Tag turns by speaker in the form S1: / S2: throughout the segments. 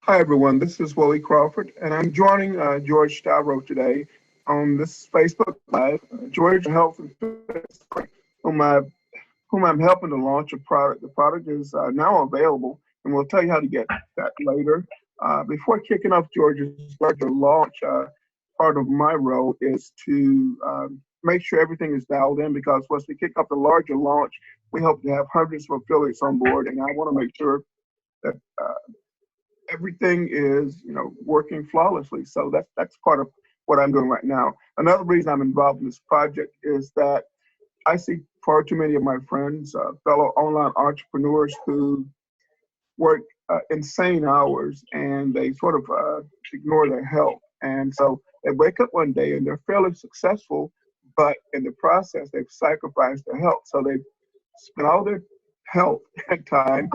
S1: Hi, everyone. This is Willie Crawford, and I'm joining George Stavrou today on this Facebook Live. George Health and Fitness, whom, I, whom I'm helping to launch a product. The product is now available, and we'll tell you how to get that later. Before kicking off George's larger launch, part of my role is to make sure everything is dialed in because once we kick off the larger launch, we hope to have hundreds of affiliates on board, and I want to make sure that everything is working flawlessly. So that's part of what I'm doing right now. Another reason I'm involved in this project is that I see far too many of my friends, fellow online entrepreneurs who work insane hours and they sort of ignore their health. And so they wake up one day and they're fairly successful, but in the process, they've sacrificed their health. So they've spent all their health and time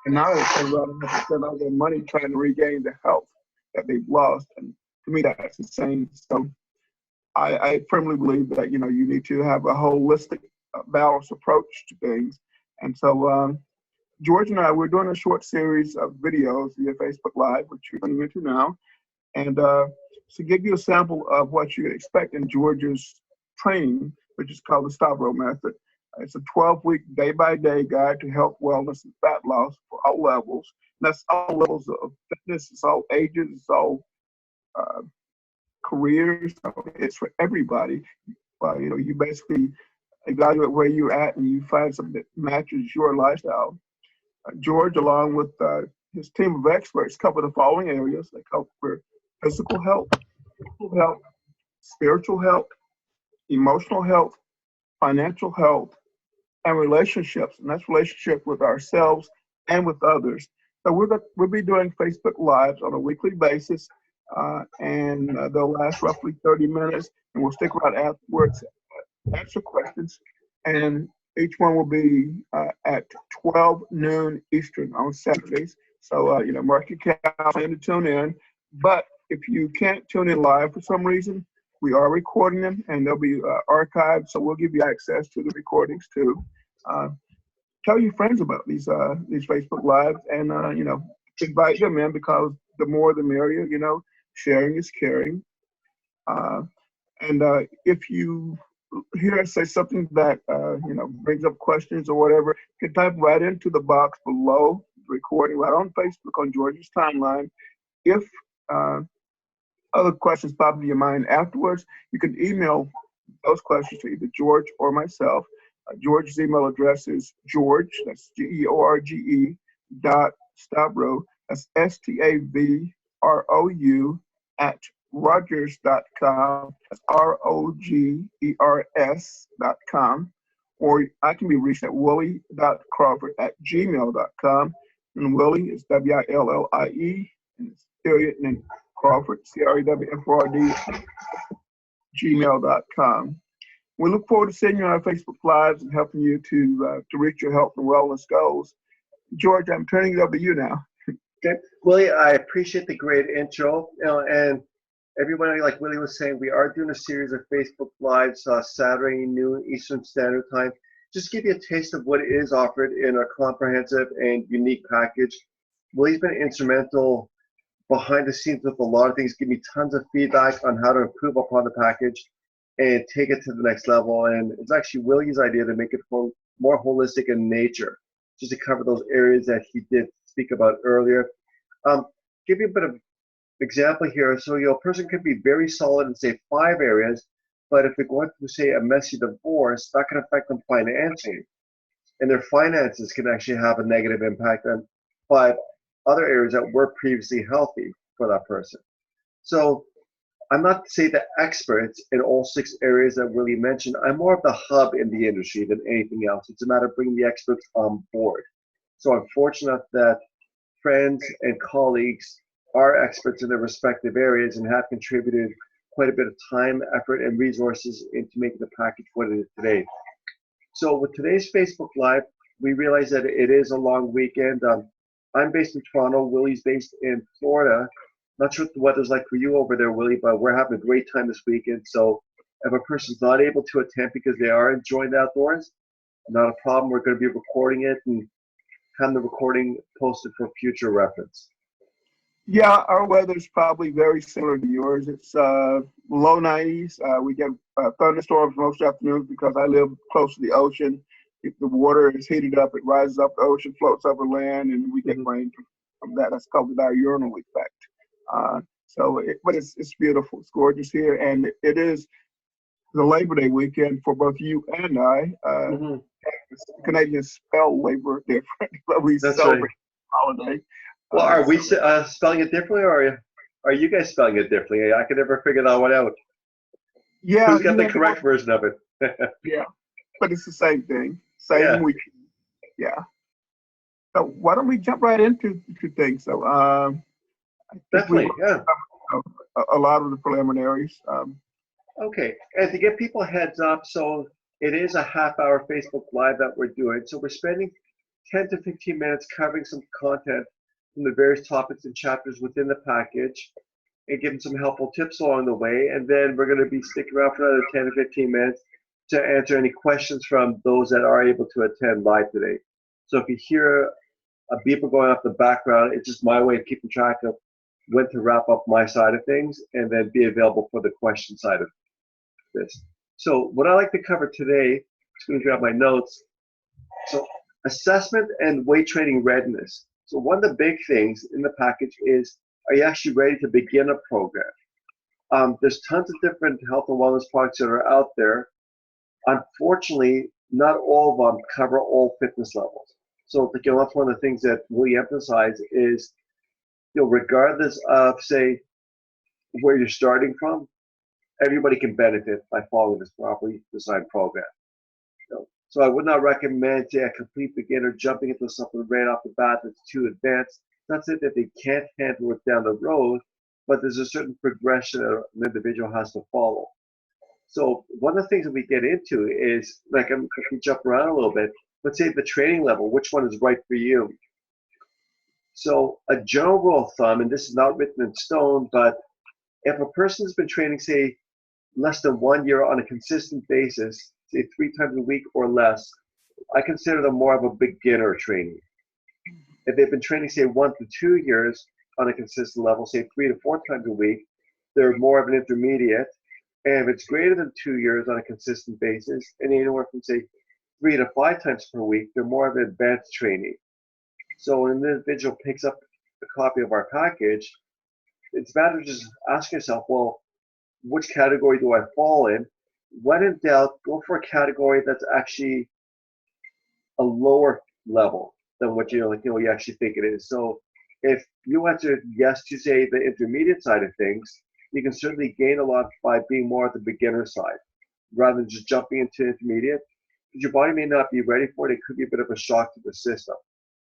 S1: and now they're rather have to spend all their money trying to regain the health that they've lost. And to me, that's insane. So I firmly believe that you need to have a holistic, balanced approach to things. And so George and I, we're doing a short series of videos via Facebook Live, which you're going into now, and to give you a sample of what you can expect in George's training, which is called the Stavrou method. It's a 12-week, day-by-day guide to health, wellness, and fat loss for all levels. And that's all levels of fitness. It's all ages. It's all careers. It's for everybody. You basically evaluate where you're at and you find something that matches your lifestyle. George, along with his team of experts, cover the following areas. They cover physical health, mental health, spiritual health, emotional health, financial health, and relationships, and that's relationship with ourselves and with others. So we'll be doing Facebook Lives on a weekly basis, and they'll last roughly 30 minutes, and we'll stick around afterwards, answer questions, and each one will be at 12 noon Eastern on Saturdays. So, mark your calendar to tune in. But if you can't tune in live for some reason, we are recording them, and they'll be archived, so we'll give you access to the recordings too. Tell your friends about these Facebook Lives, and invite them in because the more the merrier. Sharing is caring. And if you hear us say something that brings up questions or whatever, you can type right into the box below the recording, right on Facebook on George's timeline. If other questions pop into your mind afterwards, you can email those questions to either George or myself. George's email address is George, that's George, Stavrou, that's Stavrou, at Rogers.com, that's Rogers.com, or I can be reached at willie.crawford at gmail.com, and Willie is Willie, and it's period, and then Crawford, Crawford, gmail.com. We look forward to seeing you on our Facebook Lives and helping you to reach your health and wellness goals. George, I'm turning it over to you now.
S2: Okay, Willie, I appreciate the great intro. And everybody, like Willie was saying, we are doing a series of Facebook Lives Saturday noon Eastern Standard Time. Just to give you a taste of what is offered in our comprehensive and unique package. Willie's been instrumental behind the scenes with a lot of things, give me tons of feedback on how to improve upon the package and take it to the next level. And it's actually Willie's idea to make it more holistic in nature, just to cover those areas that he did speak about earlier. Give you a bit of example here. So a person could be very solid in say 5 areas, but if they're going through say a messy divorce, that can affect them financially, and their finances can actually have a negative impact on 5 other areas that were previously healthy for that person. So I'm not to say the experts in all 6 areas that Willie mentioned. I'm more of the hub in the industry than anything else. It's a matter of bringing the experts on board. So I'm fortunate that friends and colleagues are experts in their respective areas and have contributed quite a bit of time, effort, and resources into making the package what it is today. So with today's Facebook Live, we realize that it is a long weekend. I'm based in Toronto. Willie's based in Florida. Not sure what the weather's like for you over there, Willie, but we're having a great time this weekend. So if a person's not able to attend because they are enjoying the outdoors, not a problem. We're going to be recording it and have the recording posted for future reference?
S1: Yeah, our weather's probably very similar to yours. It's low 90s. We get thunderstorms most afternoons because I live close to the ocean. If the water is heated up, it rises up the ocean, floats over land, and we get rain from that. That's called the diurnal effect. But it's beautiful. It's gorgeous here, and it is the Labor Day weekend for both you and I. Canadians spell labor different, but we
S2: That's
S1: celebrate
S2: right.
S1: the holiday.
S2: Well, are we spelling it differently, or are you guys spelling it differently? I could never figure that one out.
S1: Yeah,
S2: Who's got the correct version of it?
S1: Yeah, but it's the same thing. Same week. Yeah. So why don't we jump right into things? So I think
S2: Definitely,
S1: a lot of the preliminaries.
S2: Okay, and to give people a heads up, so it is a half-hour Facebook Live that we're doing. So we're spending 10 to 15 minutes covering some content from the various topics and chapters within the package and giving some helpful tips along the way. And then we're going to be sticking around for another 10 to 15 minutes to answer any questions from those that are able to attend live today. So if you hear a beeper going off the background, it's just my way of keeping track of when to wrap up my side of things and then be available for the question side of this. So what I like to cover today, just going to grab my notes. So assessment and weight training readiness. So one of the big things in the package is, are you actually ready to begin a program? There's tons of different health and wellness products that are out there. Unfortunately, not all of them cover all fitness levels. So that's one of the things that we emphasize is, regardless of, say, where you're starting from, everybody can benefit by following this properly designed program. So I would not recommend, say, a complete beginner jumping into something right off the bat that's too advanced. Not saying that they can't handle it down the road, but there's a certain progression that an individual has to follow. So one of the things that we get into is, like, if we jump around a little bit, let's say the training level, which one is right for you? So a general rule of thumb, and this is not written in stone, but if a person's been training, say, less than 1 year on a consistent basis, say 3 times a week or less, I consider them more of a beginner trainee. If they've been training, say, 1 to 2 years on a consistent level, say 3 to 4 times a week, they're more of an intermediate. And if it's greater than 2 years on a consistent basis, and anywhere from, say, 3 to 5 times per week, they're more of an advanced trainee. So when an individual picks up a copy of our package, it's better to just ask yourself, well, which category do I fall in? When in doubt, go for a category that's actually a lower level than what you actually think it is. So if you answer yes to, say, the intermediate side of things, you can certainly gain a lot by being more at the beginner side rather than just jumping into intermediate. Because your body may not be ready for it. It could be a bit of a shock to the system.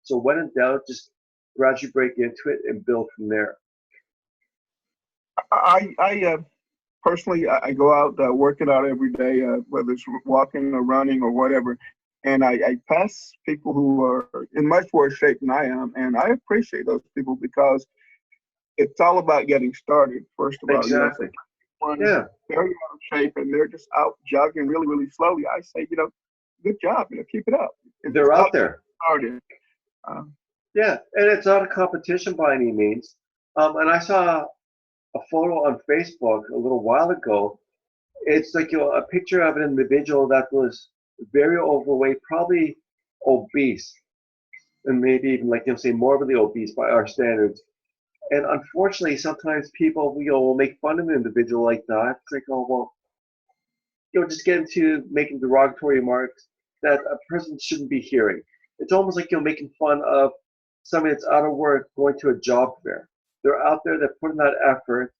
S2: So when in doubt, just gradually break into it and build from there.
S1: I personally, I go out working out every day, whether it's walking or running or whatever, and I pass people who are in much worse shape than I am, and I appreciate those people because it's all about getting started. First of all,
S2: exactly.
S1: They're out of shape and they're just out jogging really, really slowly. I say, good job, keep it up.
S2: They're out there.
S1: Started.
S2: Yeah, and it's not a competition by any means. And I saw a photo on Facebook a little while ago. It's like a picture of an individual that was very overweight, probably obese, and maybe even say morbidly obese by our standards. And unfortunately, sometimes people will make fun of an individual like that. It's like, oh well, just get into making derogatory remarks that a person shouldn't be hearing. It's almost like making fun of somebody that's out of work going to a job fair. They're out there, they're putting that effort.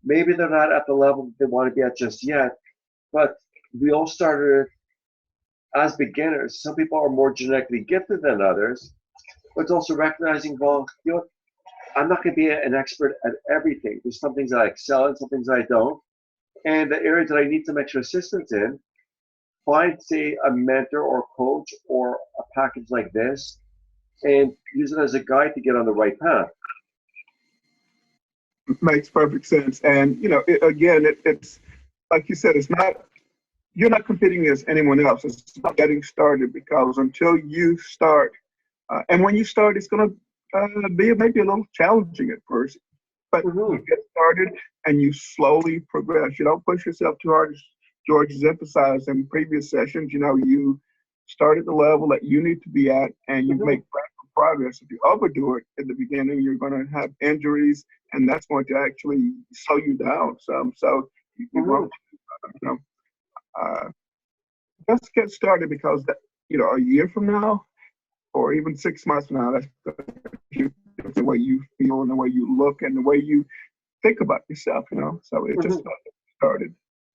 S2: Maybe they're not at the level that they want to be at just yet, but we all started as beginners. Some people are more genetically gifted than others, but it's also recognizing, well, I'm not going to be an expert at everything. There's some things that I excel in, some things I don't. And the areas that I need some extra assistance in, find, say, a mentor or coach or a package like this and use it as a guide to get on the right path.
S1: Makes perfect sense. And, it's like you said, you're not competing against anyone else. It's not getting started because until you start And when you start, it's going to be maybe a little challenging at first, but
S2: Mm-hmm.
S1: you get started and you slowly progress. You don't push yourself too hard. As George has emphasized in previous sessions, you start at the level that you need to be at, and you make gradual progress. If you overdo it in the beginning, you're going to have injuries, and that's going to actually slow you down some. So you
S2: Mm-hmm.
S1: want to, just get started, because a year from now, or even 6 months from now, that's the way you feel and the way you look and the way you think about yourself. So it just
S2: Mm-hmm.
S1: started.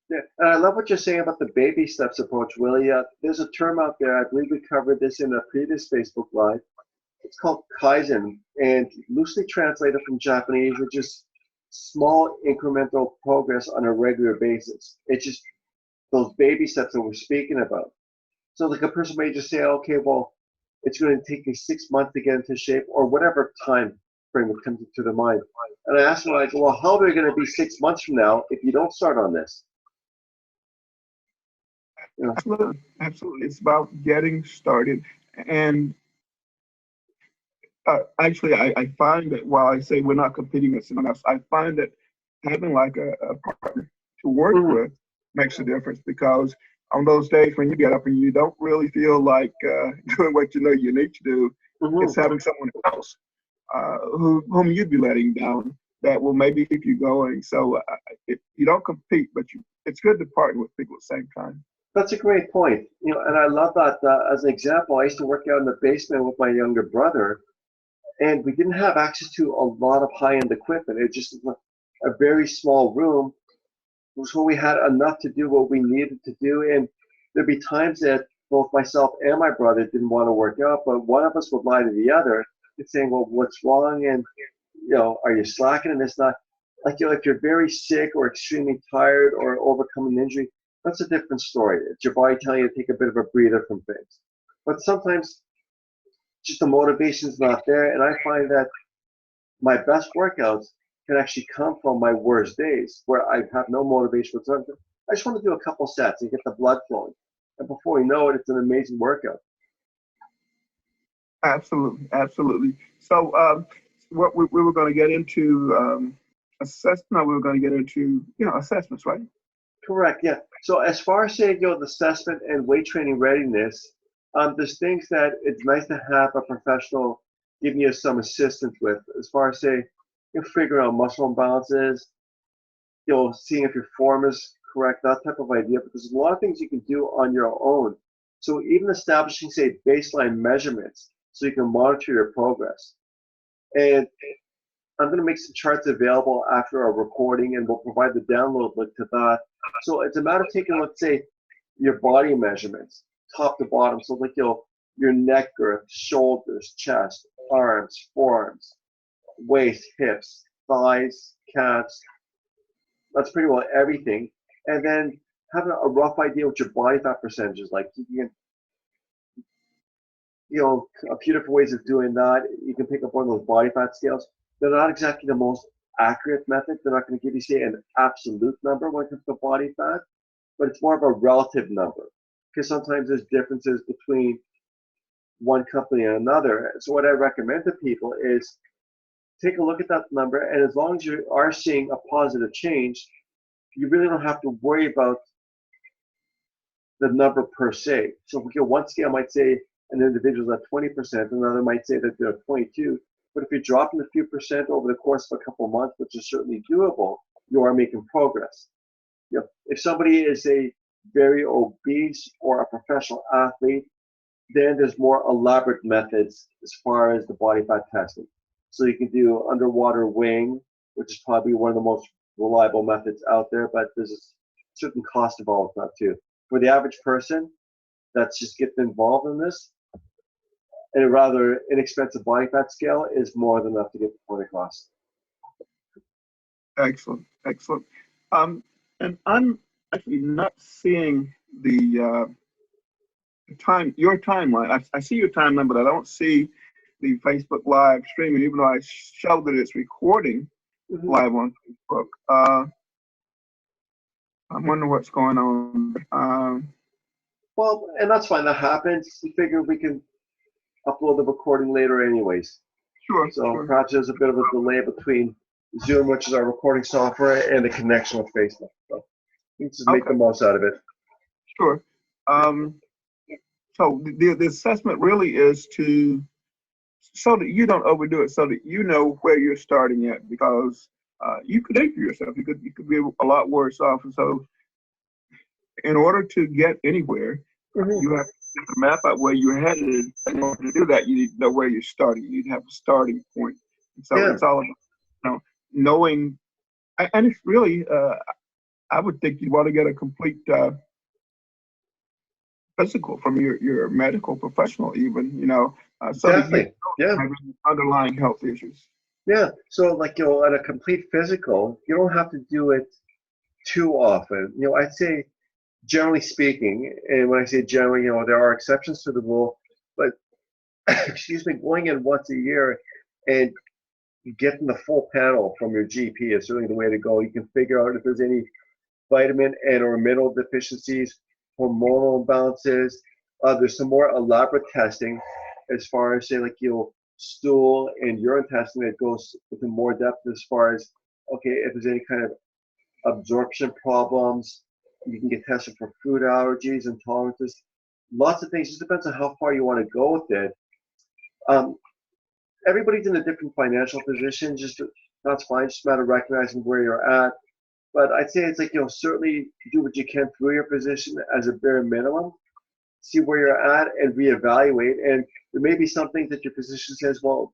S2: Yeah, and I love what you're saying about the baby steps approach, Willie. There's a term out there, I believe we covered this in a previous Facebook Live. It's called Kaizen, and loosely translated from Japanese, which is small incremental progress on a regular basis. It's just those baby steps that we're speaking about. So like a person may just say, okay, well, it's going to take me 6 months to get into shape, or whatever time frame that comes into their mind. And I ask them, like, well, how are they going to be 6 months from now if you don't start on this?
S1: Absolutely, absolutely. It's about getting started. And actually, I find that while I say we're not competing with someone else, I find that having like a partner to work
S2: Mm-hmm.
S1: with makes a difference, because on those days when you get up and you don't really feel like doing what you need to do,
S2: Mm-hmm.
S1: it's having someone else whom you'd be letting down that will maybe keep you going. So you don't compete, but it's good to partner with people at the same time.
S2: That's a great point. And I love that. As an example, I used to work out in the basement with my younger brother, and we didn't have access to a lot of high-end equipment. It just was a very small room, so we had enough to do what we needed to do. And there'd be times that both myself and my brother didn't want to work out, but one of us would lie to the other and saying, "Well, what's wrong? And are you slacking?" And it's not like if you're very sick or extremely tired or overcoming an injury, that's a different story. It's your body telling you to take a bit of a breather from things. But sometimes just the motivation's not there, and I find that my best workouts can actually come from my worst days where I have no motivation whatsoever. I just want to do a couple sets and get the blood flowing. And before you know it, it's an amazing workout.
S1: Absolutely, absolutely. So what we were going to get into assessment. We were going to get into assessments, right?
S2: Correct, yeah. So as far as saying, the assessment and weight training readiness, there's things that it's nice to have a professional giving you some assistance with, as far as say, figuring out muscle imbalances, seeing if your form is correct, that type of idea. But there's a lot of things you can do on your own. So even establishing, say, baseline measurements so you can monitor your progress. And I'm going to make some charts available after our recording, and we'll provide the download link to that. So it's a matter of taking, let's say, your body measurements, top to bottom. So like your neck girth, shoulders, chest, arms, forearms, waist, hips, thighs, calves. That's pretty well everything. And then having a rough idea what your body fat percentage is like. You can, a few different ways of doing that. You can pick up one of those body fat scales. They're not exactly the most accurate method. They're not going to give you, say, an absolute number when it comes to body fat, but it's more of a relative number, because sometimes there's differences between one company and another. So what I recommend to people is take a look at that number, and as long as you are seeing a positive change, you really don't have to worry about the number per se. So one scale might say an individual is at 20%, another might say that they're 22. But if you're dropping a few percent over the course of a couple of months, which is certainly doable, you are making progress. If somebody is a very obese or a professional athlete, then there's more elaborate methods as far as the body fat testing. So you can do underwater weighing, which is probably one of the most reliable methods out there, but there's a certain cost involved with that too. For the average person that's just getting involved in this, and a rather inexpensive body fat scale is more than enough to get the point across.
S1: Excellent, excellent. And I'm actually not seeing the your timeline. I see your timeline, but I don't see the Facebook Live streaming, even though I show that it's recording live on Facebook. I wonder what's going on.
S2: Well, and that's fine. That happens. We figure we can upload the recording later anyways.
S1: Sure,
S2: So
S1: sure.
S2: perhaps there's a bit of a delay between Zoom, which is our recording software, and the connection with Facebook. So let's just make the
S1: Okay,
S2: most out of it.
S1: sure. Um, so the assessment really is to so that you don't overdo it, so that you know where you're starting at, because you could injure yourself. You could be a lot worse off. And so, in order to get anywhere,
S2: Mm-hmm.
S1: you have to map out where you're headed. In order to do that, you need to know where you're starting. You need to have a starting point. And so
S2: Yeah,
S1: it's all about knowing, and it's really, I would think you'd want to get a complete physical from your medical professional, even, so that you
S2: definitely. Yeah,
S1: don't have any underlying health issues.
S2: yeah. So like, at a complete physical, you don't have to do it too often. I'd say generally speaking, and when I say generally, there are exceptions to the rule, but excuse me, going in once a year and getting the full panel from your GP is certainly the way to go. You can figure out if there's any vitamin and or mineral deficiencies, hormonal imbalances. There's some more elaborate testing as far as say like stool and urine testing that goes into more depth as far as okay, if there's any kind of absorption problems, you can get tested for food allergies, intolerances, lots of things. Just depends on how far you want to go with it. Um, Everybody's in a different financial position. Just that's fine. Just a matter of recognizing where you're at. But I'd say it's like certainly do what you can through your position as a bare minimum. See where you're at and reevaluate. And there may be some things that your physician says, well,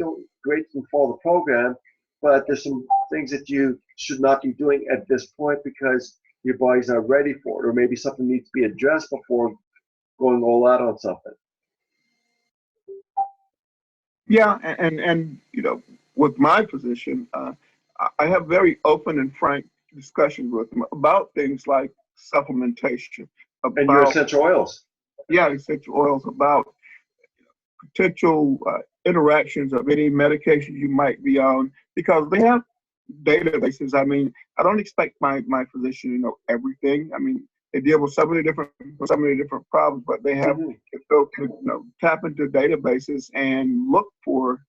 S2: don't great and follow the program, but there's some things that you should not be doing at this point because your body's not ready for it, or maybe something needs to be addressed before going all out on something.
S1: Yeah, and with my position, I have very open and frank discussions with them about things like supplementation,
S2: And your
S1: about
S2: essential oils.
S1: essential oils, about potential interactions of any medications you might be on, because they have databases. I mean, I don't expect my physician to know everything. I mean, they deal with so many different problems, but they have
S2: Mm-hmm.
S1: to tap into databases and look for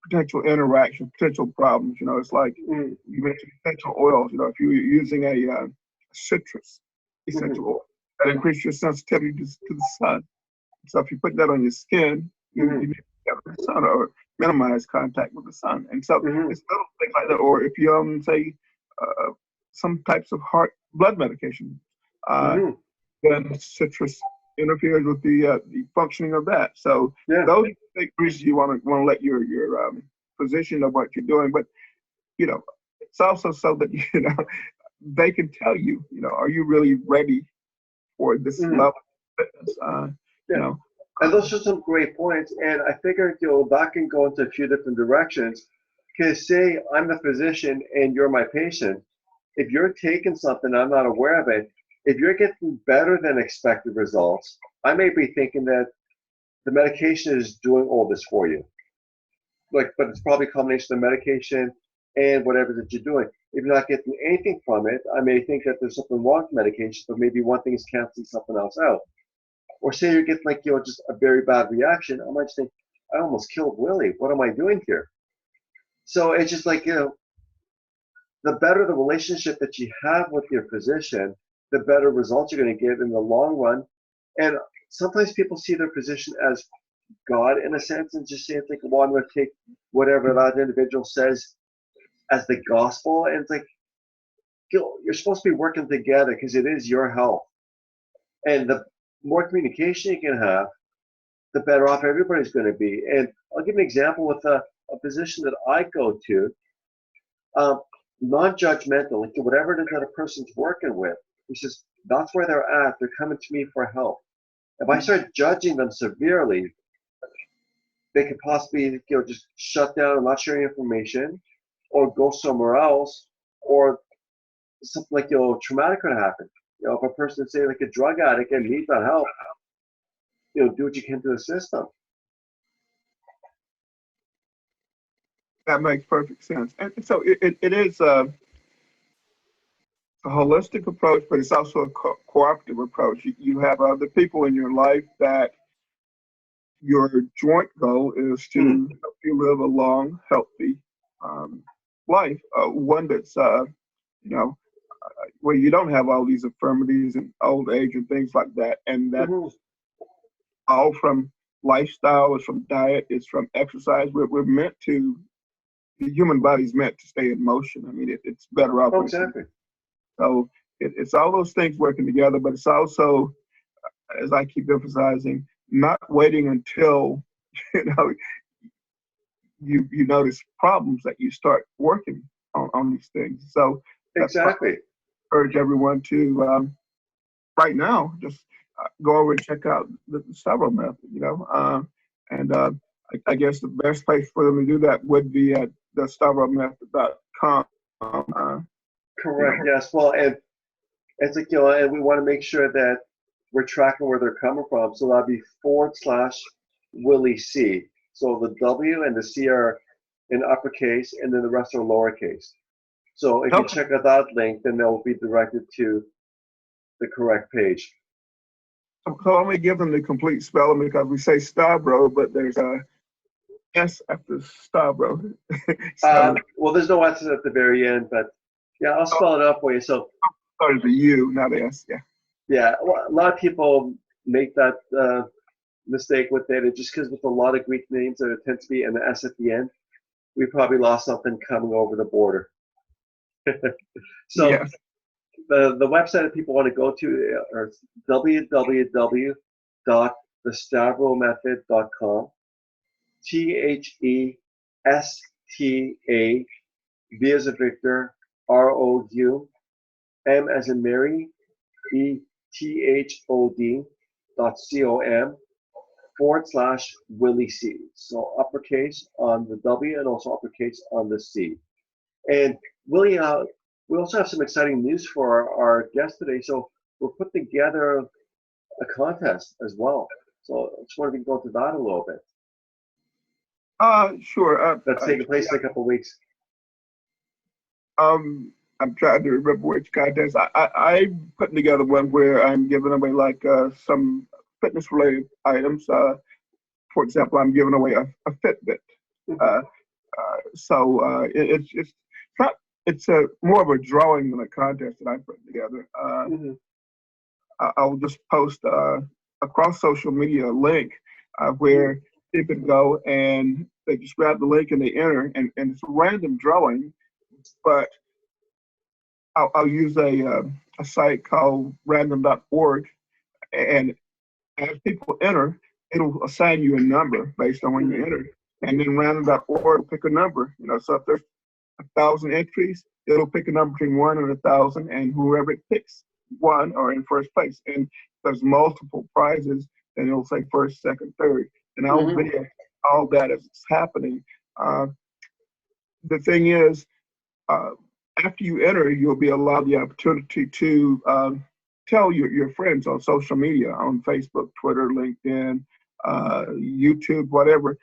S1: potential interaction, potential problems. It's like
S2: Mm-hmm.
S1: you mentioned essential oils. If you're using a citrus
S2: Mm-hmm.
S1: essential oil, that increases your sensitivity to the sun. So if you put that on your skin, you
S2: Mm-hmm.
S1: need to get the sun or minimize contact with the sun. And so
S2: Mm-hmm.
S1: it's little things like that. Or if you say some types of heart blood medication, uh,
S2: Mm-hmm.
S1: then citrus interferes with the functioning of that. So
S2: Yeah.
S1: those are big reasons you want to let your physician know what you're doing. But it's also so that they can tell you, are you really ready for this
S2: Mm-hmm.
S1: level of fitness? You
S2: Yeah.
S1: know,
S2: And those are some great points. And I figured that can go into a few different directions. Because say I'm the physician and you're my patient. If you're taking something, I'm not aware of it. If you're getting better than expected results, I may be thinking that the medication is doing all this for you. But it's probably a combination of medication and whatever that you're doing. If you're not getting anything from it, I may think that there's something wrong with medication, but maybe one thing is canceling something else out. Or say you get just a very bad reaction, I might just think, I almost killed Willie. What am I doing here? So it's just the better the relationship that you have with your physician, the better results you're going to get in the long run. And sometimes people see their physician as God in a sense and just say it's like, well, I'm going to take whatever that individual says as the gospel. And it's like, you're supposed to be working together because it is your health. And the more communication you can have, the better off everybody's going to be. And I'll give an example with a physician that I go to, non-judgmental, like whatever it is that a person's working with. He says, that's where they're at. They're coming to me for help. If I start judging them severely, they could possibly just shut down and not share information or go somewhere else, or something like traumatic could happen. If a person say like a drug addict and needs that help, do what you can to assist them.
S1: that makes perfect sense. And so it is a holistic approach, but it's also a cooperative approach. You have other people in your life that your joint goal is to help you live a long, healthy life, one that's you know where you don't have all these infirmities and old age and things like that, and that
S2: Mhm.
S1: all from lifestyle, it's from diet, it's from exercise. We're meant to, the human body's meant to stay in motion. I mean, it's better off
S2: Oh,
S1: when it's in.
S2: exactly.
S1: So it's all those things working together, but it's also, as I keep emphasizing, not waiting until you know you notice problems that you start working on these things. So that's why I
S2: Exactly.
S1: urge everyone to right now just go over and check out the Stavro method. And I guess the best place for them to do that would be at the stavromethod.com. You
S2: Correct.
S1: know,
S2: Yes. Well, and it's like, and we want to make sure that we're tracking where they're coming from. So that'd be /Willie C. So the W and the C are in uppercase, and then the rest are lowercase. So if you
S1: okay.
S2: check out that link, then they'll be directed to the correct page.
S1: So let me give them the complete spelling because we say Stavro, but there's a S after Stavro. So
S2: Well, there's no S's at the very end, but yeah, I'll spell it out for you. So
S1: there's a U, not an S. Yeah.
S2: yeah, a lot of people make that mistake with it. It's just because with a lot of Greek names, there tends to be an S at the end. We probably lost something coming over the border. So
S1: Yes.
S2: the website that people want to go to are www.thestavromethod.com. THESTA V as a Victor ROU M as in Mary ETHOD.com/Willie C. So uppercase on the W and also uppercase on the C. And Willie, we also have some exciting news for our guest today. So we're putting together a contest as well. So I just wanted to go into that a little bit.
S1: Sure.
S2: That's taking place in a couple of weeks.
S1: I'm trying to remember which contest. I'm putting together one where I'm giving away like some fitness related items. For example, I'm giving away a Fitbit. Uh, it's not, it's a more of a drawing than a contest that I'm putting together. I'll just post across social media a link where you can go and they just grab the link and they enter, and it's a random drawing, but I'll use a site called random.org, and as people enter, it'll assign you a number based on when you entered, and then random.org will pick a number. So if there's 1,000 entries, it'll pick a number between 1 and 1,000, and whoever it picks one are in first place. And if there's multiple prizes, then it'll say first, second, third, and I'll video all that as it's happening. The thing is, after you enter, you'll be allowed the opportunity to tell your friends on social media, on Facebook, Twitter, LinkedIn, YouTube, whatever,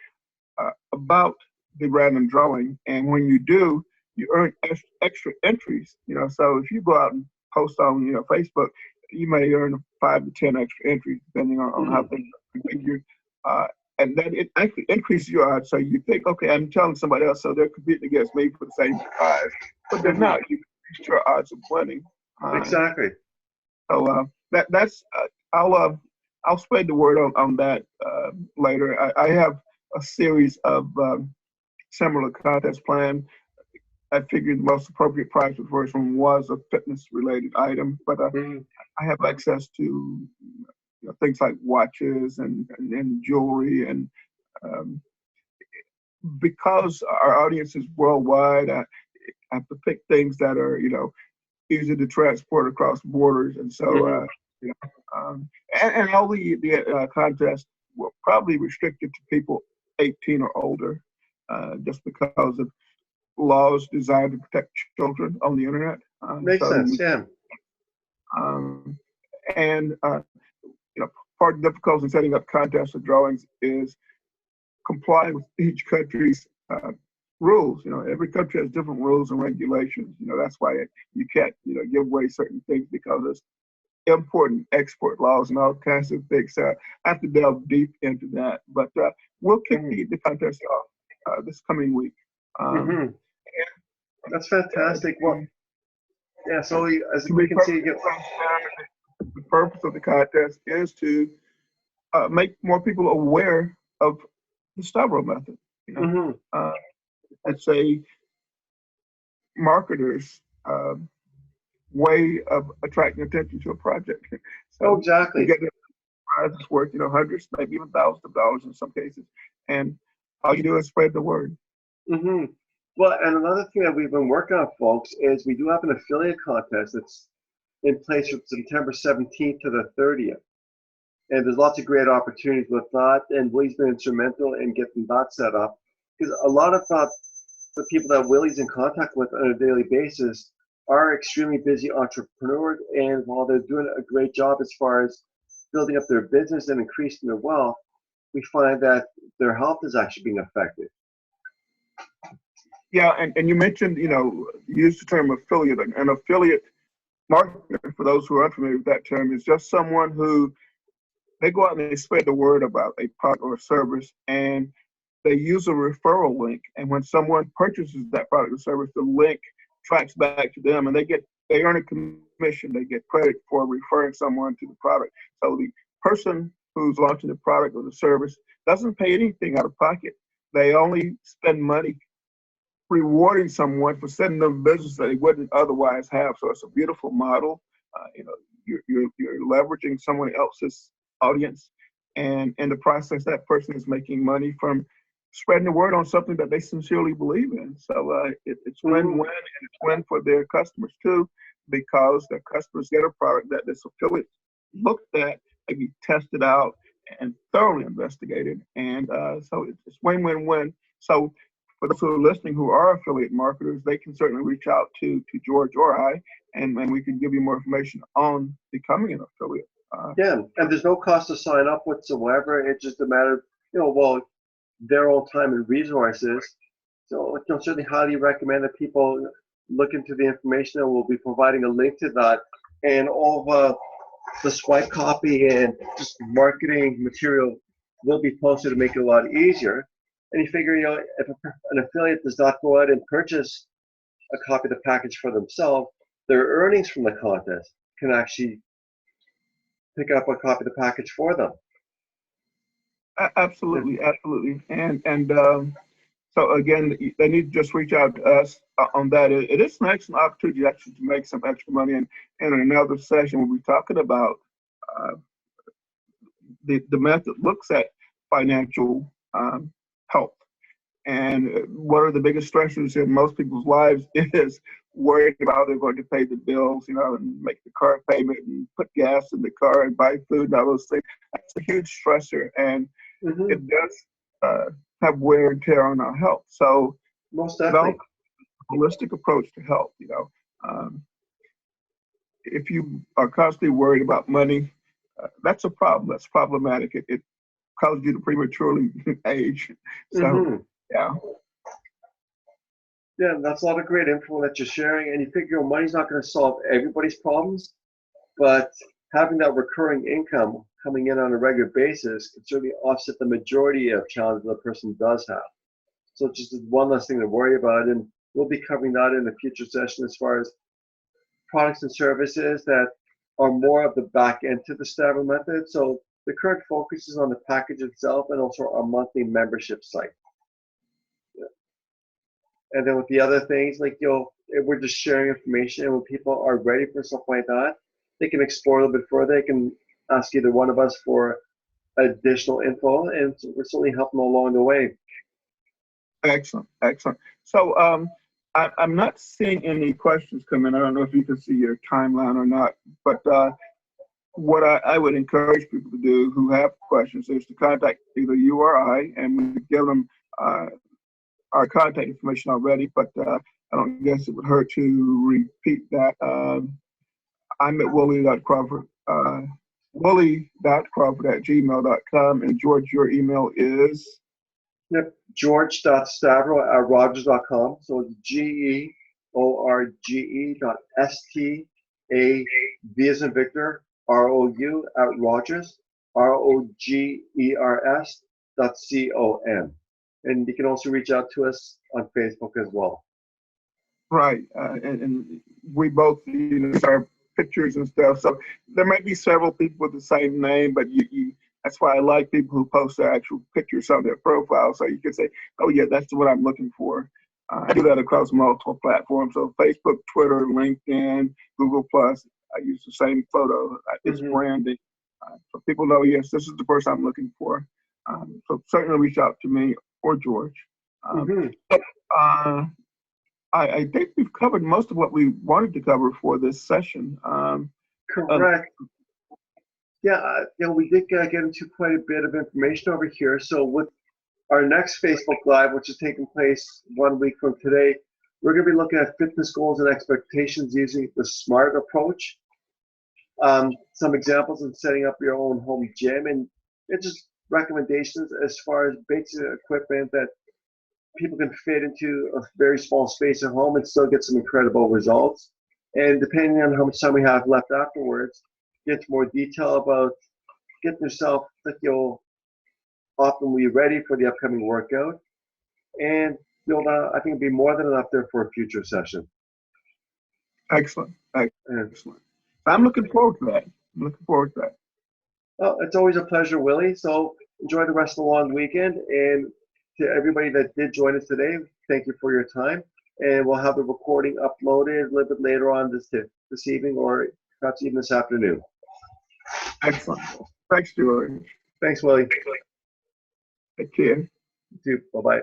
S1: about the random drawing. And when you do, you earn extra entries. So if you go out and post on Facebook, you may earn 5 to 10 extra entries depending on how things are configured. And then it actually increases your odds. So you think, okay, I'm telling somebody else, so they're competing against me for the same prize, but they're not. You increase your odds of winning.
S2: Exactly.
S1: So that's I'll spread the word on that later. I have a series of similar contests planned. I figured the most appropriate prize for the first one was a fitness-related item, but I have access to things like watches and jewelry, and because our audience is worldwide, I have to pick things that are easy to transport across borders, and so and all the contests were probably restricted to people 18 or older, just because of laws designed to protect children on the internet.
S2: Makes sense, yeah.
S1: And part of the difficulty in setting up contests or drawings is complying with each country's rules. Every country has different rules and regulations. That's why you can't give away certain things because it's import and export laws and all kinds of things. I have to delve deep into that, but we'll kick the contest off this coming week.
S2: Mm-hmm. That's fantastic. Well, yeah. So as
S1: to
S2: we
S1: be
S2: can see,
S1: perfectly transparent, the purpose of the contest is to make more people aware of the Stavrou method. You know,
S2: mm-hmm.
S1: it's a marketer's way of attracting attention to a project.
S2: Oh,
S1: So you
S2: exactly.
S1: get prizes worth, hundreds, maybe even thousands of dollars in some cases, and all you do is spread the word.
S2: Mm-hmm. Well, and another thing that we've been working on, folks, is we do have an affiliate contest that's in place from September 17th to the 30th. And there's lots of great opportunities with that, and Willie's been instrumental in getting that set up. Because a lot of the people that Willie's in contact with on a daily basis are extremely busy entrepreneurs, and while they're doing a great job as far as building up their business and increasing their wealth, we find that their health is actually being affected.
S1: Yeah, and you mentioned, you used the term affiliate. An affiliate marketer, for those who are unfamiliar with that term, is just someone who they go out and they spread the word about a product or service, and they use a referral link. And when someone purchases that product or service, the link tracks back to them, and they earn a commission. They get credit for referring someone to the product. So the person who's launching the product or the service doesn't pay anything out of pocket. They only spend money rewarding someone for setting them business that they wouldn't otherwise have. So it's a beautiful model. You're leveraging someone else's audience, and in the process, that person is making money from spreading the word on something that they sincerely believe in. So it's win-win, and it's win for their customers too, because their customers get a product that this affiliate looked at, maybe tested out, and thoroughly investigated. And so it's win-win-win. So for those who are listening who are affiliate marketers, they can certainly reach out to George or I, and we can give you more information on becoming an affiliate.
S2: Yeah, and there's no cost to sign up whatsoever. It's just a matter of, their own time and resources. So certainly highly recommend that people look into the information, and we'll be providing a link to that. And all of the swipe copy and just marketing material will be posted to make it a lot easier. And you figure, if an affiliate does not go out and purchase a copy of the package for themselves, their earnings from the contest can actually pick up a copy of the package for them.
S1: Absolutely. And so again, they need to just reach out to us on that. It is an excellent opportunity actually to make some extra money. And in another session, we'll be talking about the method looks at financial health. And one of the biggest stressors in most people's lives is worried about how they're going to pay the bills, and make the car payment and put gas in the car and buy food and all those things. That's a huge stressor, and it does have wear and tear on our health. So
S2: most definitely,
S1: a holistic approach to health. If you are constantly worried about money, that's a problem. That's problematic. It causes you to prematurely age. So yeah.
S2: Yeah, that's a lot of great info that you're sharing. And you figure money's not going to solve everybody's problems, but having that recurring income coming in on a regular basis can certainly offset the majority of challenges a person does have. So it's just one less thing to worry about. And we'll be covering that in a future session as far as products and services that are more of the back end to the Stavrou method. So the current focus is on the package itself and also our monthly membership site. And then with the other things, we're just sharing information, and when people are ready for something like that, they can explore a little bit further. They can ask either one of us for additional info, and we're certainly helping them along the way.
S1: Excellent. So I'm not seeing any questions come in. I don't know if you can see your timeline or not, but what I would encourage people to do who have questions is to contact either you or I, and we give them our contact information already, but I don't guess it would hurt to repeat that. I'm at willie.crawford, willie.crawford@gmail.com, and George, your email is?
S2: Yep, george.stavrou@rogers.com. So it's GEORGE.STAV as in Victor, ROU at Rogers, ROGERS.com. And you can also reach out to us on Facebook as well.
S1: Right, and we both, our pictures and stuff. So there might be several people with the same name, but that's why I like people who post their actual pictures on their profile. So you can say, oh yeah, that's what I'm looking for. I do that across multiple platforms. So Facebook, Twitter, LinkedIn, Google Plus. I use the same photo. It's branding. So people know, yes, this is the person I'm looking for. So certainly reach out to me or George. I think we've covered most of what we wanted to cover for this session.
S2: Correct. Yeah, we did get into quite a bit of information over here. So with our next Facebook Live, which is taking place 1 week from today, we're going to be looking at fitness goals and expectations using the SMART approach. Some examples of setting up your own home gym, and it's just recommendations as far as basic equipment that people can fit into a very small space at home and still get some incredible results. And depending on how much time we have left afterwards, get into more detail about getting yourself optimally ready for the upcoming workout. And I think it'll be more than enough there for a future session.
S1: Excellent. I'm looking forward to that.
S2: Well, it's always a pleasure, Willie. So enjoy the rest of the long weekend. And to everybody that did join us today, thank you for your time. And we'll have the recording uploaded a little bit later on this evening, or perhaps even this afternoon.
S1: Excellent. Thanks, George.
S2: Thanks, Willie.
S1: Take care.
S2: You too. Bye-bye.